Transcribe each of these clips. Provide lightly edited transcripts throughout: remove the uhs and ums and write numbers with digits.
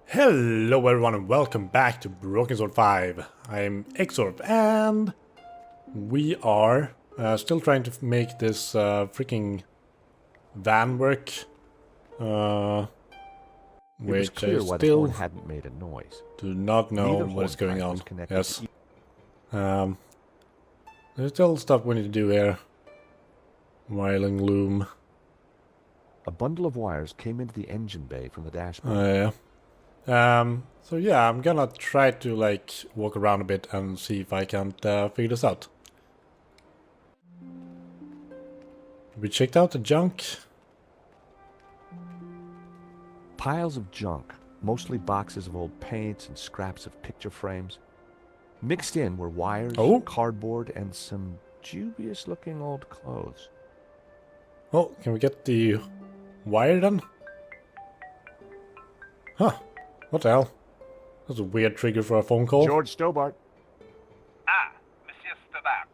Hello everyone and welcome back to Broken Sword 5. I'm Exorph and we are still trying to make this freaking van work. Which I still hadn't made a noise. Do not know what is going on. Yes. There's still stuff we need to do here. Wiring loom. A bundle of wires came into the engine bay from the dashboard. Yeah. So yeah, I'm gonna try to like walk around a bit and see if I can't figure this out. We checked out the junk. Piles of junk, mostly boxes of old paints and scraps of picture frames. Mixed in were wires, cardboard, and some dubious-looking old clothes. Oh, can we get the wire done? Huh. What the hell? That's a weird trigger for a phone call. George Stobbart. Ah, Monsieur Stobbart.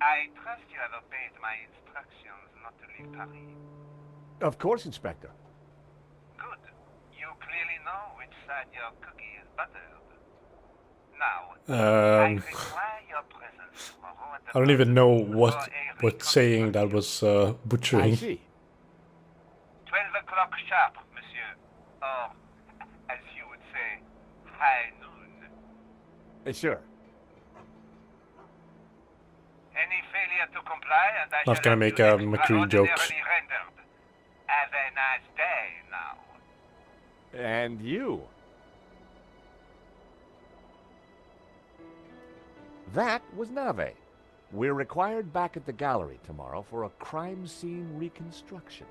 I trust you have obeyed my instructions not to leave Paris. Of course, Inspector. Good. You clearly know which side your cookie is buttered. Now, I require your presence tomorrow at the I don't even know what saying that was butchering. I see. 12 o'clock sharp, monsieur. Or, as you would say, high noon. Sure. Any failure to comply and I Not shall gonna make a McCree joke. rendered. Have a nice day now. And you. That was Nave. We're required back at the gallery tomorrow for a crime scene reconstruction.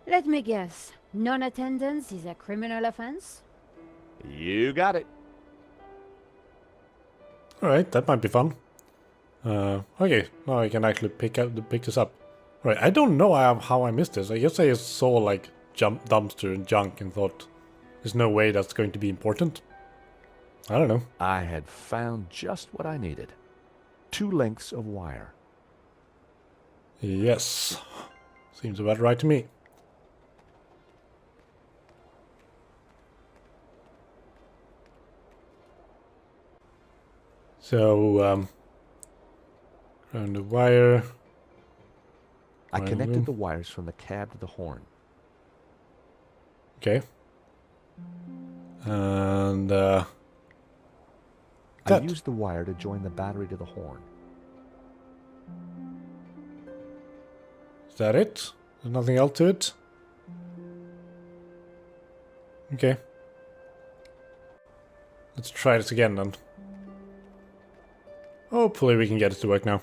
Let me guess. Non-attendance is a criminal offense? You got it. Alright, that might be fun. Okay, now I can actually pick this up. Alright, I don't know how I missed this. I guess I just saw like dumpster and junk and thought there's no way that's going to be important. I don't know. I had found just what I needed. 2 lengths of wire. Yes. Seems about right to me. So, around the wire. I connected the wires from the cab to the horn. Okay. And, I used the wire to join the battery to the horn. Is that it? There's nothing else to it? Okay. Let's try this again then. Hopefully we can get it to work now.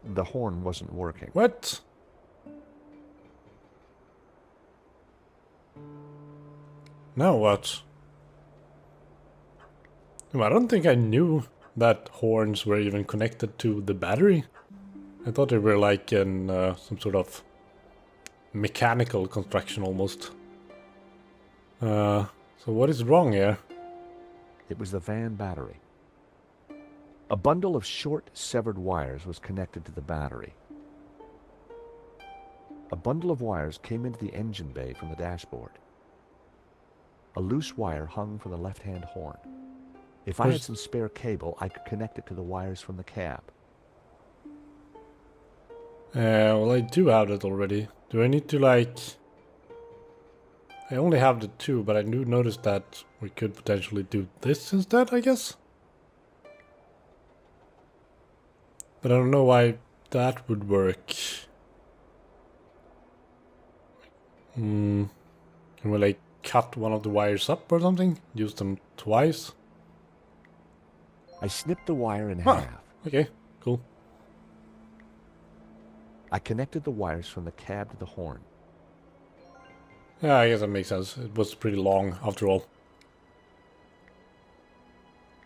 The horn wasn't working. What? Now what? I don't think I knew that horns were even connected to the battery. I thought they were like in some sort of mechanical construction almost. So what is wrong here? It was the van battery. A bundle of short, severed wires was connected to the battery. A bundle of wires came into the engine bay from the dashboard. A loose wire hung from the left-hand horn. If I had some spare cable, I could connect it to the wires from the cab. Well, I do have that already. Do I need to like... I only have the 2, but I do notice that we could potentially do this instead, I guess? But I don't know why that would work. Can we like cut one of the wires up or something? Use them twice? I snipped the wire in half. Okay, cool. I connected the wires from the cab to the horn. Yeah, I guess that makes sense. It was pretty long after all.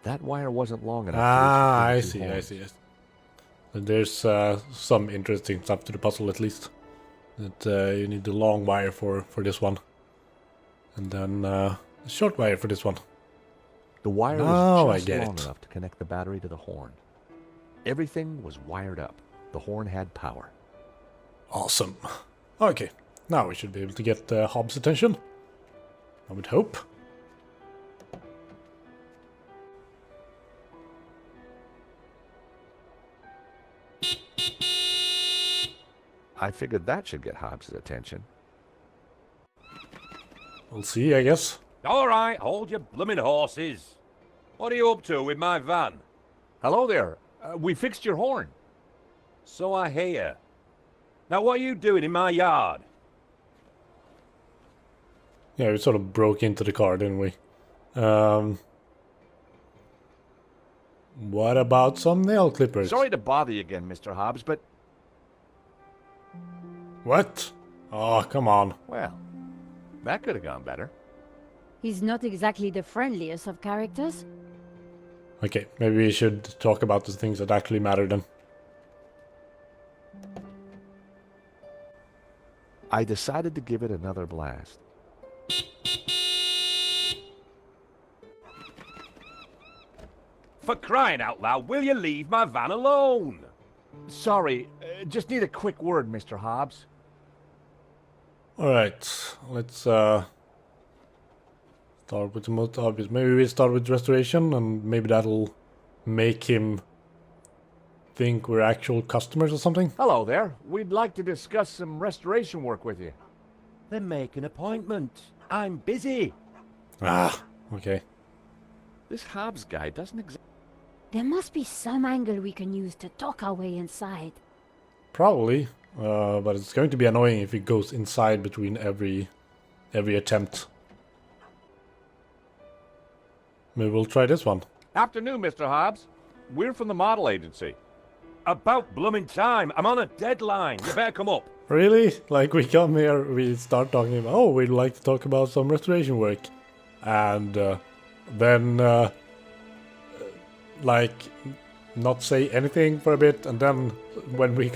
That wire wasn't long enough. I see. There's some interesting stuff to the puzzle at least. That you need the long wire for this one. And then a short wire for this one. The wire was just long enough to connect the battery to the horn. Everything was wired up. The horn had power. Awesome. Okay. Now we should be able to get Hobbs' attention. I would hope. I figured that should get Hobbs' attention. We'll see, I guess. All right, hold your blooming horses. What are you up to with my van? Hello there. We fixed your horn. So I hear. Now what are you doing in my yard? Yeah, we sort of broke into the car, didn't we? What about some nail clippers? Sorry to bother you again, Mr. Hobbs, but... What? Oh, come on. Well, that could have gone better. He's not exactly the friendliest of characters. Okay, maybe we should talk about the things that actually matter then. I decided to give it another blast. For crying out loud, will you leave my van alone? Sorry, just need a quick word, Mr. Hobbs. Alright, let's start with the most obvious. Maybe we start with restoration, and maybe that'll make him think we're actual customers or something. Hello there. We'd like to discuss some restoration work with you. Then make an appointment. I'm busy. Ah, okay. This Hobbs guy doesn't exactly... There must be some angle we can use to talk our way inside. Probably, but it's going to be annoying if it goes inside between every attempt. Maybe we'll try this one. Afternoon, Mr. Hobbs. We're from the model agency. About blooming time. I'm on a deadline. You better come up. Really? Like, we come here, we start talking about, oh, we'd like to talk about some restoration work. And then, like, not say anything for a bit, and then when we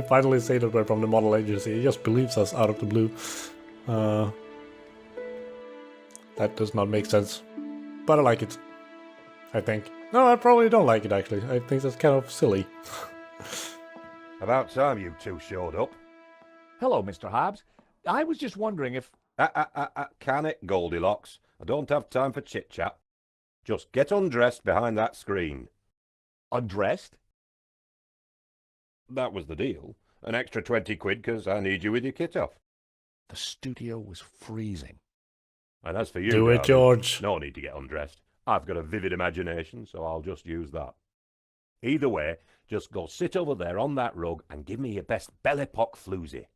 finally say that we're from the model agency, he just believes us out of the blue. That does not make sense. But I like it, I think. No, I probably don't like it, actually. I think that's kind of silly. About time you two showed up. Hello, Mr. Hobbs. I was just wondering if... Can it, Goldilocks? I don't have time for chit-chat. Just get undressed behind that screen. Undressed? That was the deal. An extra 20 quid because I need you with your kit off. The studio was freezing. And as for you, Do it, darling, George. no need to get undressed. I've got a vivid imagination, so I'll just use that. Either way, just go sit over there on that rug and give me your best belly pock floozy.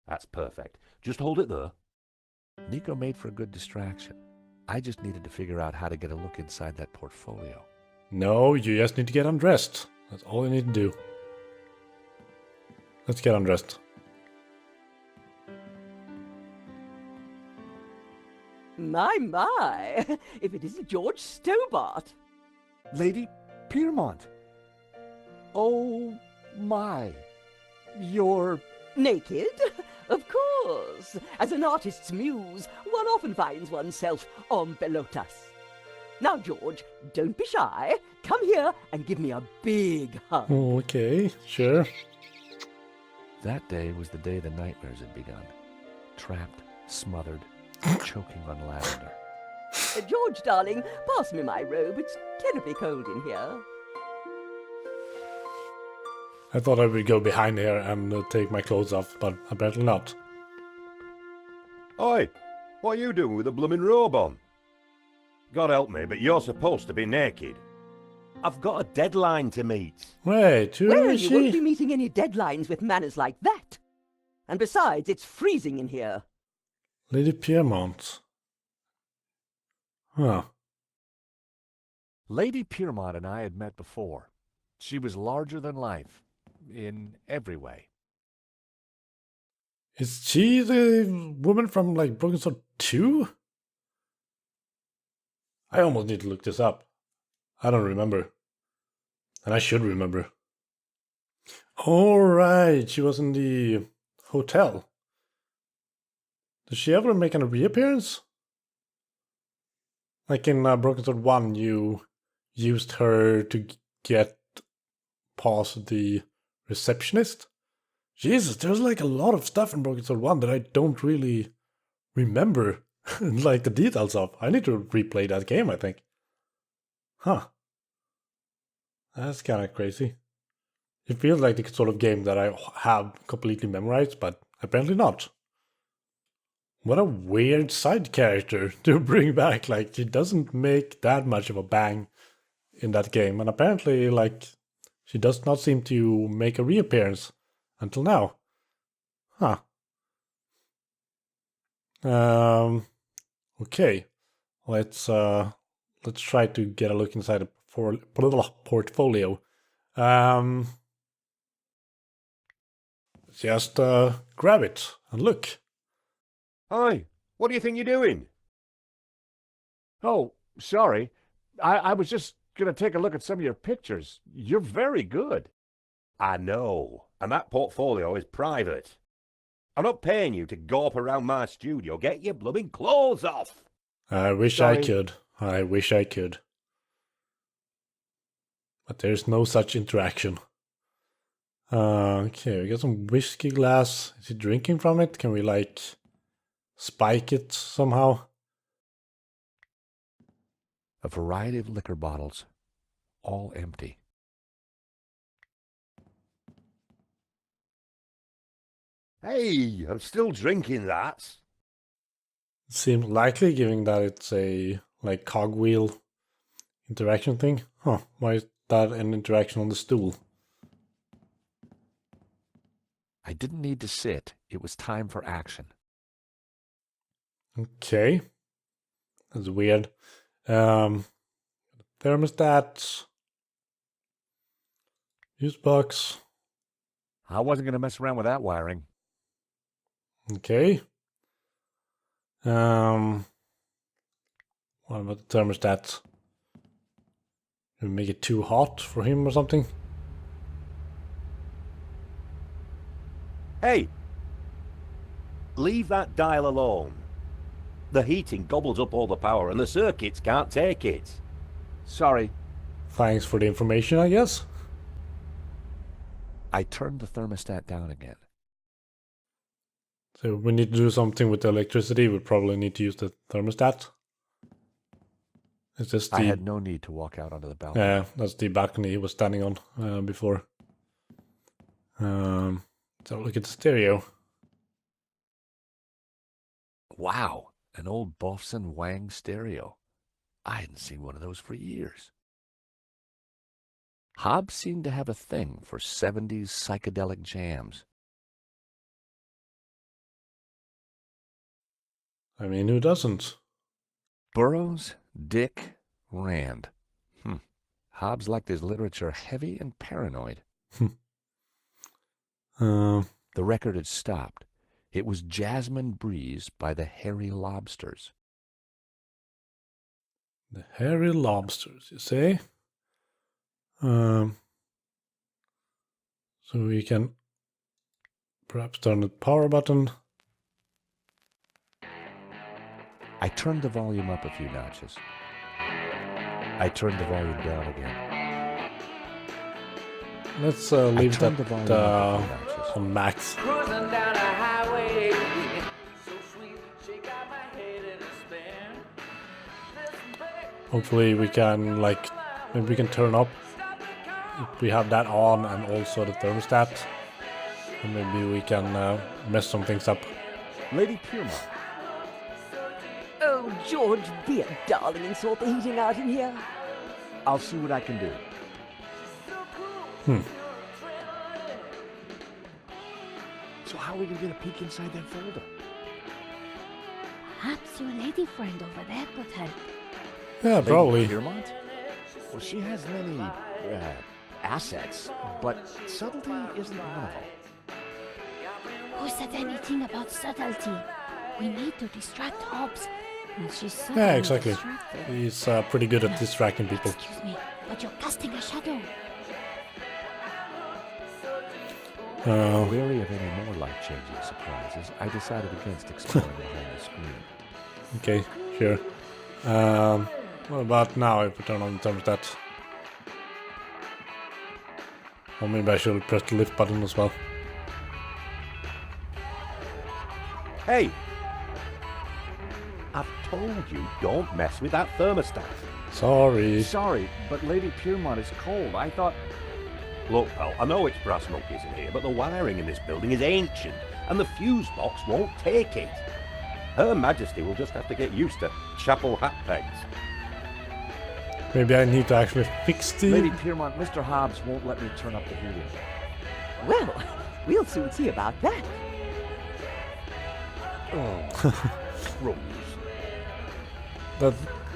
That's perfect. Just hold it there. Nico made for a good distraction. I just needed to figure out how to get a look inside that portfolio. No, you just need to get undressed. That's all you need to do. Let's get undressed. My, if it isn't George Stobbart. Lady Piermont. Oh, my. You're... Naked? Of course. As an artist's muse, one often finds oneself en pelotas. Now, George, don't be shy. Come here and give me a big hug. Okay, sure. That day was the day the nightmares had begun. Trapped, smothered, choking on lavender. George, darling, pass me my robe. It's terribly cold in here. I thought I would go behind here and take my clothes off, but apparently not. Oi, what are you doing with a blooming robe on? God help me, but you're supposed to be naked. I've got a deadline to meet. Wait, who Well, is you won't be she? meeting any deadlines with manners like that. And besides, it's freezing in here. Lady Piermont. Huh. Lady Piermont and I had met before. She was larger than life, in every way. Is she the woman from, like, Broken Sword 2? I almost need to look this up. I don't remember. And I should remember. Alright, she was in the hotel. Did she ever make a reappearance? Like in Broken Sword 1, you used her to get past the receptionist. Jesus, there's like a lot of stuff in Broken Sword 1 that I don't really remember like the details of. I need to replay that game, I think. Huh. That's kind of crazy. It feels like the sort of game that I have completely memorized, but apparently not. What a weird side character to bring back. Like, she doesn't make that much of a bang in that game. And apparently, like, she does not seem to make a reappearance until now. Huh. Okay. Let's try to get a look inside the portfolio. Just grab it and look. Hi, what do you think you're doing? Oh, sorry. I was just going to take a look at some of your pictures. You're very good. I know, and that portfolio is private. I'm not paying you to gawp around my studio. Get your blooming clothes off! I wish I could. I wish I could. But there's no such interaction. Okay, we got some whiskey glass. Is he drinking from it? Can we, like, spike it somehow? A variety of liquor bottles, all empty. Hey, I'm still drinking that. It seems likely, given that it's a, like, cogwheel interaction thing. Huh, why is that an interaction on the stool? I didn't need to sit. It was time for action. Okay. That's weird. Thermostat. Fuse box. I wasn't going to mess around with that wiring. Okay. What about the thermostat? Can we make it too hot for him or something? Hey, leave that dial alone. The heating gobbles up all the power and the circuits can't take it. Sorry. Thanks for the information, I guess. I turned the thermostat down again. So we need to do something with the electricity. We probably need to use the thermostat. Is this the... I had no need to walk out onto the balcony. Yeah, that's the balcony he was standing on before. So look at the stereo. Wow, an old Bofson Wang stereo. I hadn't seen one of those for years. Hobbs seemed to have a thing for 70s psychedelic jams. I mean, who doesn't? Burroughs, Dick, Rand. Hobbs liked his literature heavy and paranoid. The record had stopped. It was Jasmine Breeze by the Hairy Lobsters. The Hairy Lobsters, you say? So we can perhaps turn the power button. I turned the volume up a few notches. I turned the volume down again. Let's leave turned the that volume up a few notches. on max. Cruising down a highway, so sweet, she got my head in a spin. Listen, babe, Hopefully we can, like, maybe we can turn up. If we have that on and also the thermostat. And maybe we can mess some things up. Lady Piermont. Oh, George, be a darling and sort the heating out in here. I'll see what I can do. So how are we going to get a peek inside that folder? Perhaps your lady friend over there could help. Yeah, probably. Lady Piermont? Well, she has many assets, but subtlety isn't one of them. Who said anything about subtlety? We need to distract Hobbs. And she's Yeah, suddenly exactly. distracted. He's pretty good at distracting people. Excuse me, but you're casting a shadow. Wary of any more life-changing surprises, I decided against exploring behind the screen. Okay, sure. What about now if we turn on the thermostat? Or maybe I should press the lift button as well. Hey! I've told you, don't mess with that thermostat. Sorry. Sorry, but Lady Piermont is cold. I thought... Look, pal, I know it's brass monkeys in here, but the wiring in this building is ancient, and the fuse box won't take it. Her Majesty will just have to get used to chapel hat pegs. Maybe I need to actually fix the... Lady Piermont, Mr. Hobbs won't let me turn up the heating. Well, we'll soon see about that. Oh, crumbs. That...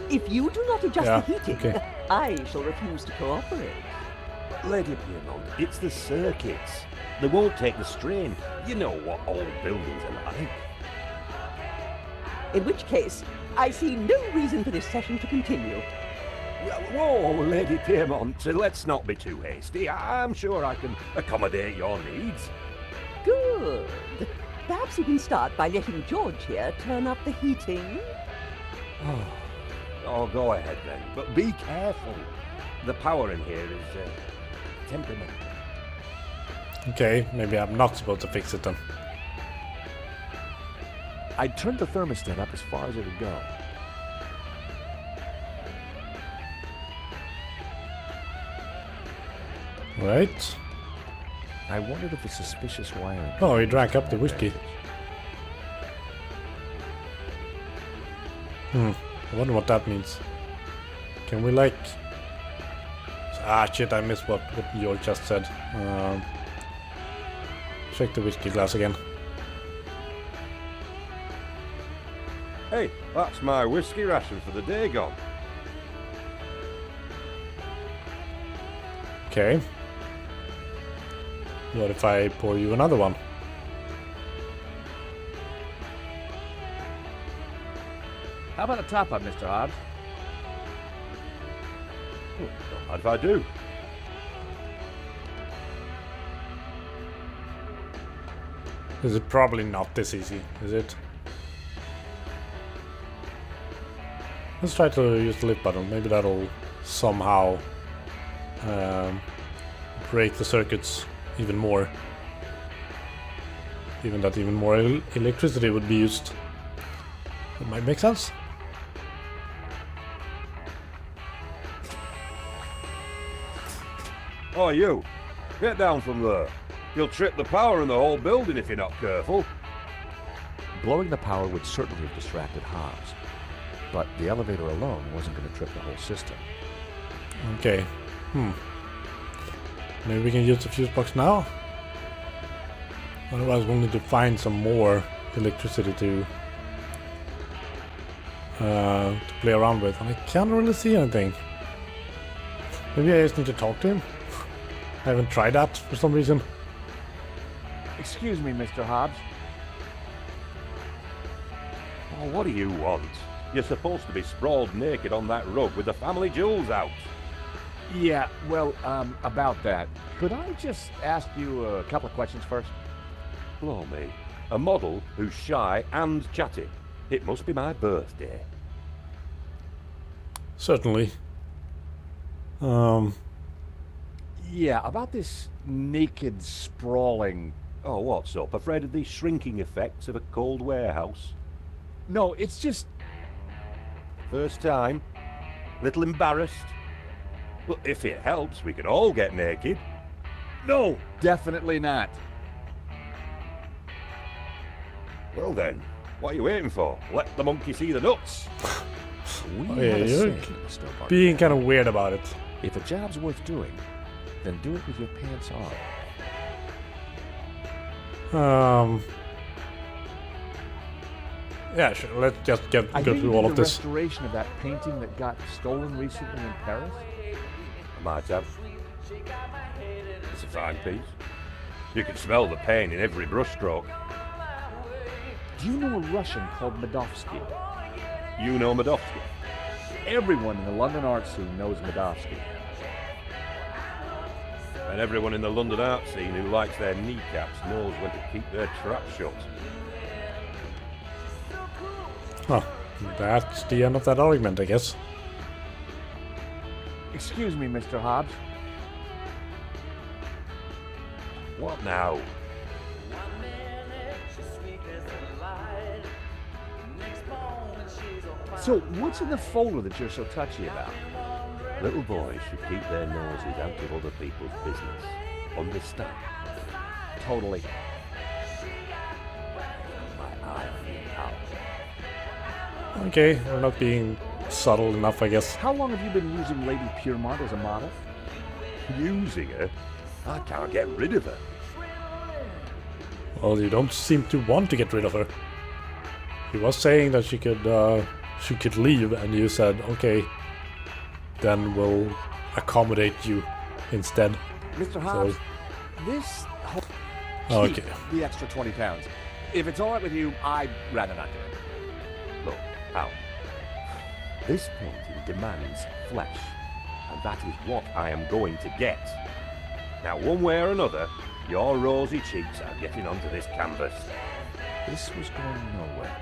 If you do not adjust Yeah, the heating, okay. I shall refuse to cooperate. Lady Piermont, it's the circuits. They won't take the strain. You know what old buildings are like. In which case, I see no reason for this session to continue. Whoa, Lady Piermont, let's not be too hasty. I'm sure I can accommodate your needs. Good. Perhaps you can start by letting George here turn up the heating. Oh, go ahead then, but be careful. The power in here is temperamental. Okay, maybe I'm not supposed to fix it then. I turned the thermostat up as far as it would go. Right. I wondered if the suspicious wiring... Oh, he drank up the whiskey. I wonder what that means. Can we like... Ah shit, I missed what George just said. Check the whiskey glass again. Hey, that's my whiskey ration for the day gone. Okay. What if I pour you another one? How about a top-up, Mr. Hobbs? Not bad if I do. Is it probably not this easy, is it? Let's try to use the lift button. Maybe that'll somehow break the circuits even more. Even that even more electricity would be used. That might make sense. Oh, you! Get down from there. You'll trip the power in the whole building if you're not careful. Blowing the power would certainly have distracted Hobbs. But the elevator alone wasn't going to trip the whole system. Okay. Maybe we can use the fuse box now? Otherwise we'll need to find some more electricity to play around with. And I can't really see anything. Maybe I just need to talk to him? I haven't tried that for some reason. Excuse me, Mr. Hobbs. Oh, what do you want? You're supposed to be sprawled naked on that rug with the family jewels out. Yeah, well, about that. Could I just ask you a couple of questions first? Blow me. A model who's shy and chatty. It must be my birthday. Certainly. Yeah, about this naked sprawling... Oh, what's up? Afraid of the shrinking effects of a cold warehouse? No, it's just... First time? Little embarrassed? Well, if it helps, we can all get naked. No, definitely not. Well then, what are you waiting for? Let the monkey see the nuts. We Oh, yeah, have a you're saying, Mr. Barker. being kind of weird about it. If a job's worth doing, then do it with your pants on. Yeah, sure. Let's just go I through all of the this. restoration of that painting that got stolen recently in Paris. I might have. It's a fine piece. You can smell the paint in every brushstroke. Do you know a Russian called Medovsky? You know Madovsky? Everyone in the London art scene knows Medovsky. And everyone in the London art scene who likes their kneecaps knows when to keep their trap shut. Oh, that's the end of that argument, I guess. Excuse me, Mr. Hobbs. What now? So, what's in the folder that you're so touchy about? Little boys should keep their noses out of other people's business. Understand? Totally. My eye on you, pal. Okay, we're not being subtle enough, I guess. How long have you been using Lady Piermont as a model? Using her? I can't get rid of her. Well, you don't seem to want to get rid of her. He was saying that she could leave, and you said, okay, then we'll accommodate you instead. Mr. Hobbs, this whole... Okay. Keep the extra 20 pounds. If it's all right with you, I'd rather not do it. Look, pal. This painting demands flesh, and that is what I am going to get. Now, one way or another, your rosy cheeks are getting onto this canvas. This was going nowhere.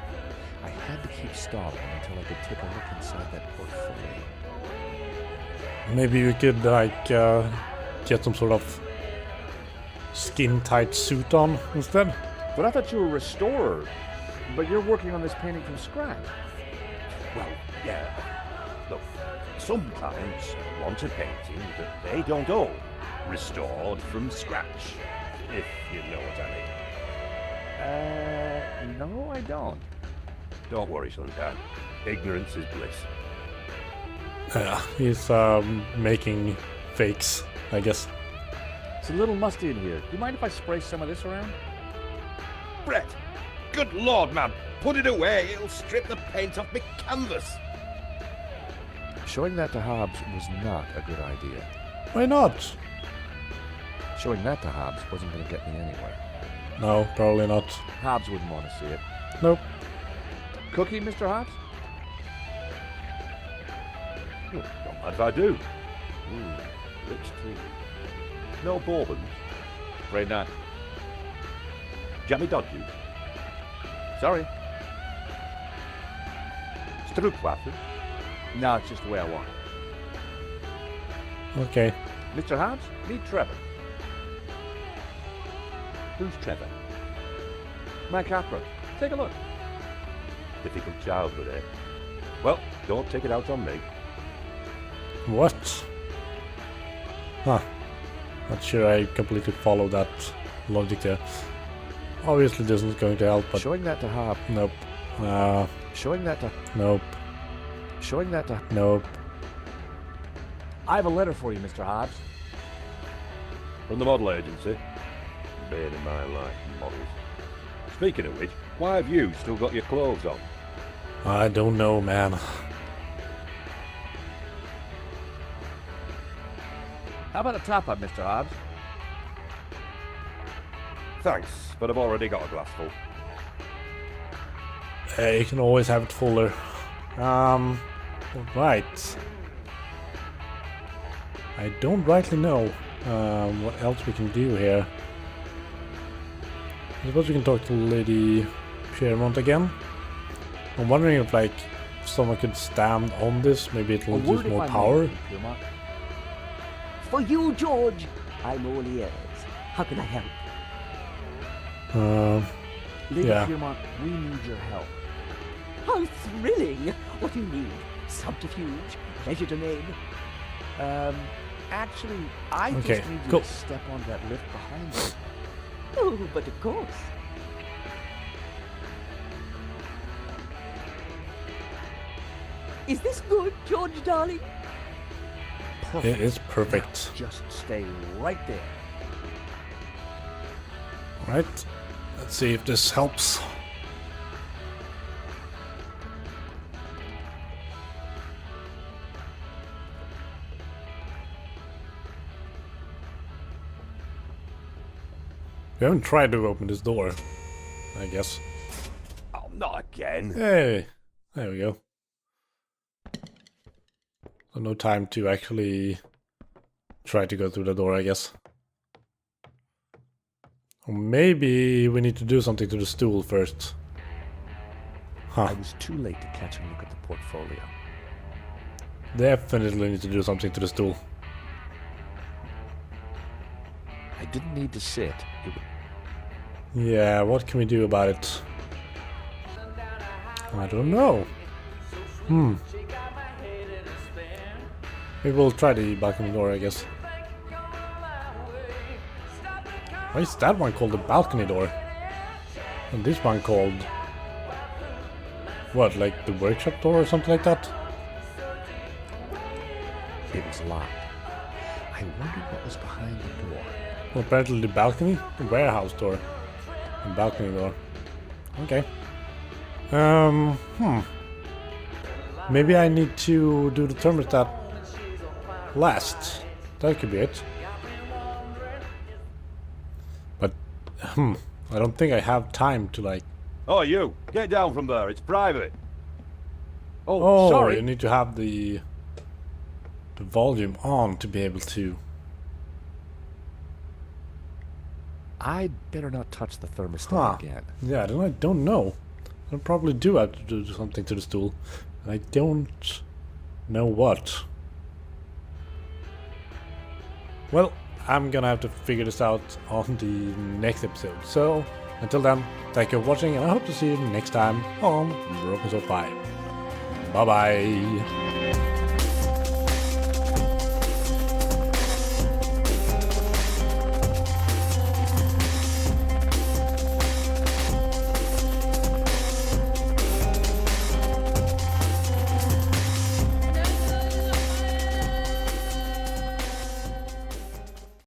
I had to keep stalling until I could take a look inside that portfolio. Maybe we could, like, get some sort of skin-tight suit on instead? But I thought you were a restorer. But you're working on this painting from scratch. Well, yeah. Look, some clients want a painting that they don't own, restored from scratch, if you know what I mean. No, I don't. Don't worry, Sunshine. Ignorance is bliss. Yeah, he's making fakes, I guess. It's a little musty in here. Do you mind if I spray some of this around? Brett! Good Lord, man! Put it away! It'll strip the paint off me canvas! Showing that to Hobbs was not a good idea. Why not? Showing that to Hobbs wasn't going to get me anywhere. No, probably not. Hobbs wouldn't want to see it. Nope. Cookie, Mr. Hobbs? Not bad if I do. Rich tea. No bourbons. Afraid not. Jammy Dodge juice. Sorry. Stroopwaffe. No, it's just the way I want it. Okay. Mr. Hobbs, meet Trevor. Who's Trevor? My cockroach. Take a look. Difficult childhood, eh? Well, don't take it out on me. What? Huh. Not sure I completely follow that logic there. Obviously this isn't going to help, but... Showing that to Hobbs. Nope. Showing that to... Nope. Showing that to... Nope. I have a letter for you, Mr. Hobbs. From the model agency. Bane in my life, models. Speaking of which, why have you still got your clothes on? I don't know, man. How about a top-up, Mr. Hobbs? Thanks, but I've already got a glassful. You can always have it fuller. Right. I don't rightly know what else we can do here. I suppose we can talk to Lady Piermont again. I'm wondering if, like, someone could stand on this, maybe it will use more power. For you, George, I'm all ears. How can I help? Lady Yeah. Piermont, we need your help. How thrilling! What do you need? Subterfuge? Pleasure domain? Actually, I Okay, just need you cool. to step on that lift behind you. Oh, but of course. Is this good, George, darling? It is perfect. Just stay right there. Right. Let's see if this helps. We haven't tried to open this door, I guess. Oh, not again. Hey, there we go. So no time to actually try to go through the door, I guess. Or maybe we need to do something to the stool first. I Huh. was too late to catch a look at the portfolio. Definitely need to do something to the stool. I didn't need to sit. Yeah, what can we do about it? I don't know. Maybe we'll try the balcony door, I guess. Why is that one called the balcony door? And this one called... what, like the workshop door or something like that? It was locked. I wondered what was behind the door. Well, apparently the balcony, the warehouse door, and balcony door. Okay. Maybe I need to do the thermostat last. That could be it. But, I don't think I have time to like... Oh, you! Get down from there, it's private! Oh, sorry. you need to have the volume on to be able to... I'd better not touch the thermostat again. Yeah, then I don't know. I probably do have to do something to the stool. I don't know what. Well, I'm gonna have to figure this out on the next episode. So, until then, thank you for watching and I hope to see you next time on Broken Sword 5. Bye bye!